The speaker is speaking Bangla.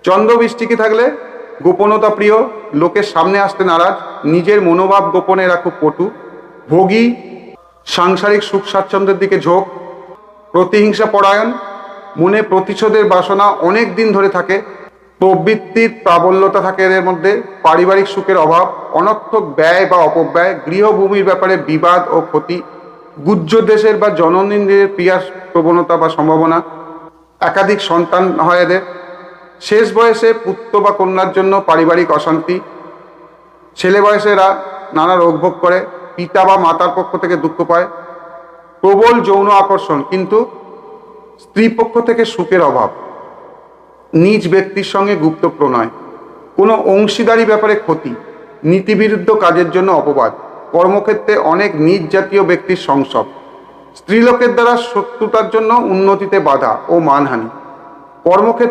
চন্দ্রবৃষ্টিকে থাকলে গোপনতা প্রিয়, লোকের সামনে আসতে নারাজ, নিজের মনোভাব গোপনে রাখো পটু, ভোগী, সাংসারিক সুখ স্বাচ্ছন্দ্যের দিকে ঝোঁক, প্রতিহিংসা পরায়ণ, মনে প্রতিশোধের বাসনা অনেক দিন ধরে থাকে, প্রবৃত্তির প্রাবল্যতা থাকে এদের মধ্যে, পারিবারিক সুখের অভাব, অনর্থক ব্যয় বা অপব্যয়, গৃহভূমির ব্যাপারে বিবাদ ও ক্ষতি, গুহ্য দেশের বা জননীদের প্রিয়ার প্রবণতা বা সম্ভাবনা, একাধিক সন্তান হয় এদের, শেষ বয়সে পুত্র বা কন্যার জন্য পারিবারিক অশান্তি, ছেলে বয়সেরা নানা রোগ ভোগ করে, পিতা বা মাতার পক্ষ থেকে দুঃখ পায়, প্রবল যৌন আকর্ষণ কিন্তু স্ত্রী পক্ষ থেকে সুখের অভাব, নিজ ব্যক্তির সঙ্গে গুপ্ত প্রণয়, কোনো অংশীদারি ব্যাপারে ক্ষতি, নীতিবিরুদ্ধ কাজের জন্য অপবাদ, কর্মক্ষেত্রে অনেক নিজ জাতীয় ব্যক্তির সংসব, স্ত্রীলোকের দ্বারা শত্রুতার জন্য উন্নতিতে বাধা ও মানহানি, কর্মক্ষেত্রে